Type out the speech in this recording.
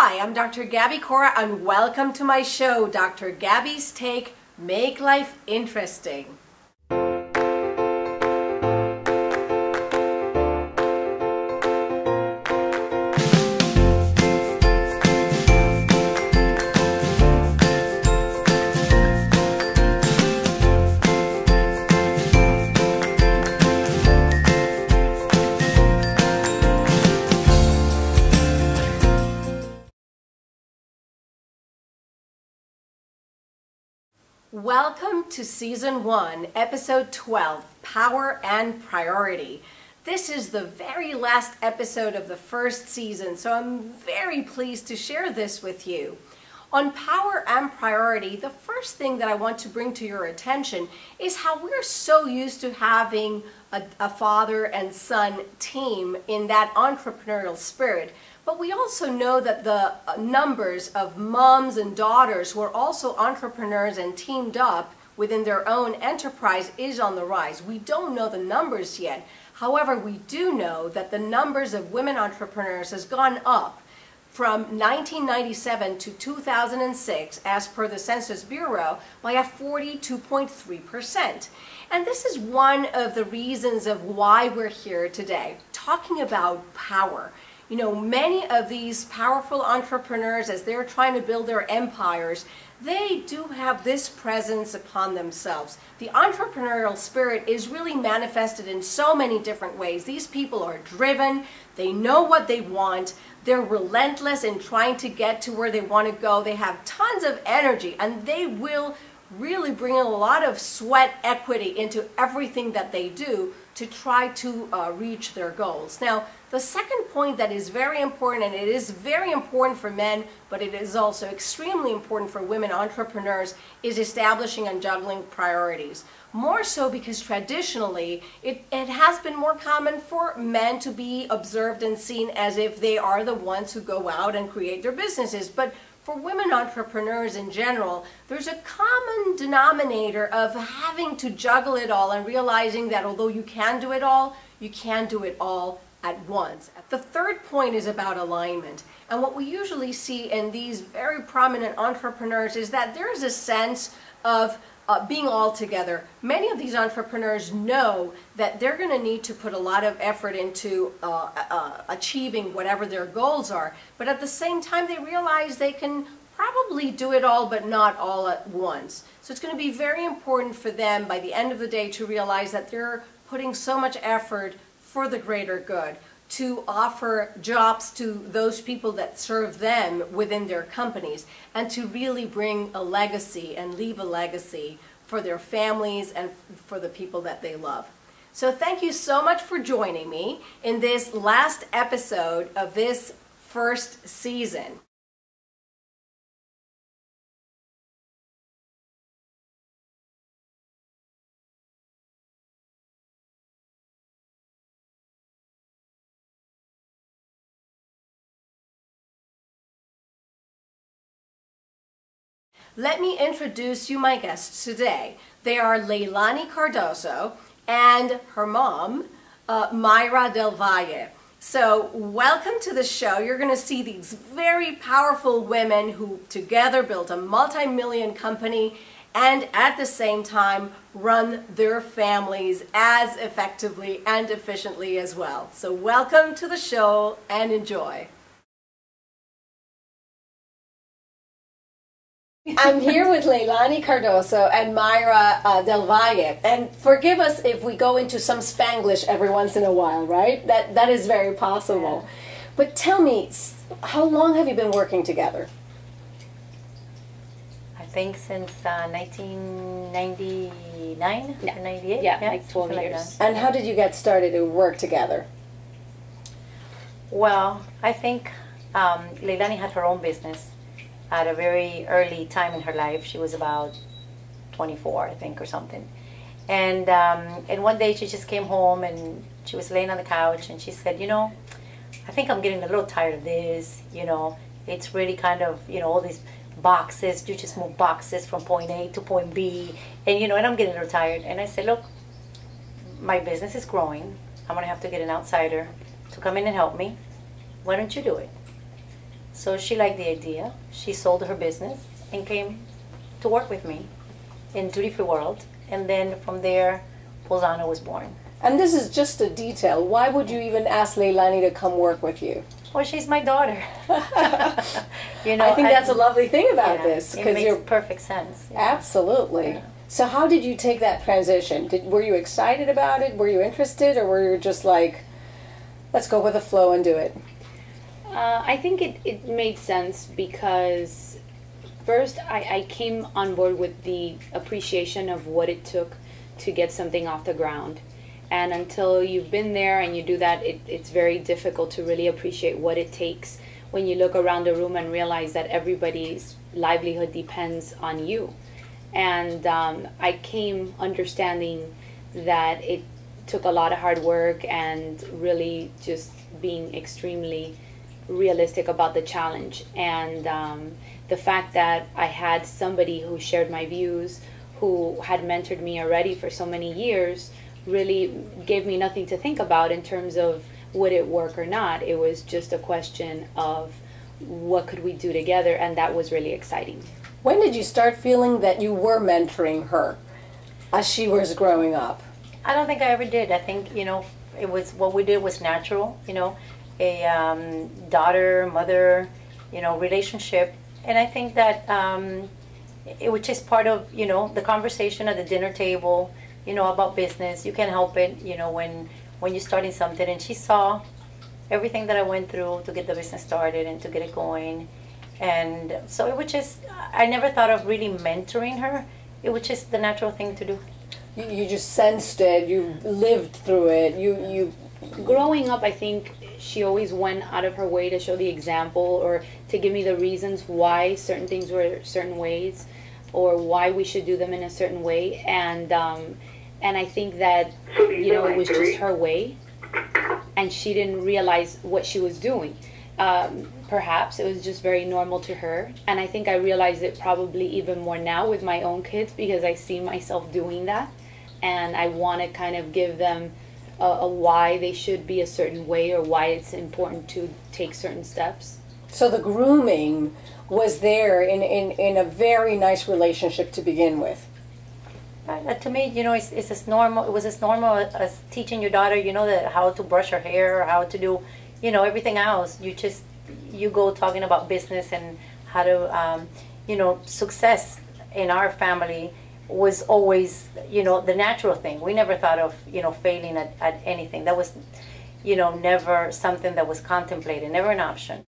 Hi, I'm Dr. Gaby Cora, and welcome to my show, Dr. Gaby's Take, Make Life Interesting. Welcome to Season 1, Episode 12, Power and Priority. This is the very last episode of the first season, so I'm very pleased to share this with you. On Power and Priority, the first thing that I want to bring to your attention is how we're so used to having a father and son team in that entrepreneurial spirit. But we also know that the numbers of moms and daughters who are also entrepreneurs and teamed up within their own enterprise is on the rise. We don't know the numbers yet. However, we do know that the numbers of women entrepreneurs has gone up from 1997 to 2006, as per the Census Bureau, by a 42.3%. And this is one of the reasons of why we're here today, talking about power. You know, many of these powerful entrepreneurs, as they're trying to build their empires, they do have this presence upon themselves. The entrepreneurial spirit is really manifested in so many different ways. These people are driven, they know what they want, they're relentless in trying to get to where they want to go, they have tons of energy, and they will really bring a lot of sweat equity into everything that they do to try to reach their goals. Now, the second point that is very important, and it is very important for men, but it is also extremely important for women entrepreneurs, is establishing and juggling priorities. More so because traditionally, it has been more common for men to be observed and seen as if they are the ones who go out and create their businesses. But for women entrepreneurs in general, there's a common denominator of having to juggle it all and realizing that although you can do it all, you can't do it all at once. The third point is about alignment. And what we usually see in these very prominent entrepreneurs is that there is a sense of being all together. Many of these entrepreneurs know that they're going to need to put a lot of effort into achieving whatever their goals are, but at the same time they realize they can probably do it all but not all at once. So it's going to be very important for them by the end of the day to realize that they're putting so much effort for the greater good, to offer jobs to those people that serve them within their companies, and to really bring a legacy and leave a legacy for their families and for the people that they love. So thank you so much for joining me in this last episode of this first season. Let me introduce you my guests today. They are Leylani Cardoso and her mom, Mayra del Valle. So welcome to the show. You're going to see these very powerful women who together built a multi-million company and at the same time run their families as effectively and efficiently as well. So welcome to the show and enjoy. I'm here with Leylani Cardoso and Mayra del Valle, and forgive us if we go into some Spanglish every once in a while, right? That is very possible. Yeah. But tell me, how long have you been working together? I think since 1999, yeah. 98? Yeah, like 12 years. Like and how did you get started to work together? Well, I think Leylani had her own business at a very early time in her life. She was about 24, I think, or something. And one day she just came home and she was laying on the couch and she said, you know, I think I'm getting a little tired of this, you know, it's really kind of, you know, all these boxes, you just move boxes from point A to point B, and you know, and I'm getting a little tired. And I said, look, my business is growing, I'm gonna have to get an outsider to come in and help me. Why don't you do it? So she liked the idea. She sold her business and came to work with me in Duty Free World. And then from there, Bolzano was born. And this is just a detail. Why would you even ask Leylani to come work with you? Well, she's my daughter. You know, I think that's a lovely thing about yeah, this. It makes perfect sense. Yeah. Absolutely. Yeah. So how did you take that transition? Were you excited about it? Were you interested? Or were you just like, let's go with the flow and do it? I think it made sense because first I came on board with the appreciation of what it took to get something off the ground. And until you've been there and you do that, it's very difficult to really appreciate what it takes when you look around the room and realize that everybody's livelihood depends on you. And I came understanding that it took a lot of hard work and really just being extremely realistic about the challenge. And the fact that I had somebody who shared my views, who had mentored me already for so many years, really gave me nothing to think about in terms of would it work or not. It was just a question of what could we do together, and that was really exciting. When did you start feeling that you were mentoring her as she was growing up? I don't think I ever did. I think, you know, it was what we did was natural, you know, a daughter, mother, you know, relationship. And I think that it was just part of, you know, the conversation at the dinner table, you know, about business. You can't help it, you know, when you're starting something. And she saw everything that I went through to get the business started and to get it going. And so it was just, I never thought of really mentoring her. It was just the natural thing to do. You just sensed it, you lived through it, you... Growing up, I think she always went out of her way to show the example or to give me the reasons why certain things were certain ways or why we should do them in a certain way. And I think that, you know, it was just her way and she didn't realize what she was doing. Perhaps it was just very normal to her, and I think I realize it probably even more now with my own kids because I see myself doing that, and I want to kind of give them a why they should be a certain way or why it's important to take certain steps. So the grooming was there in a very nice relationship to begin with. To me, you know, it's as normal. It was as normal as teaching your daughter, you know, that how to brush her hair or how to do, you know, everything else. You go talking about business and how to, you know, success in our family was always, you know, the natural thing. We never thought of, you know, failing at anything. That was, you know, never something that was contemplated, never an option.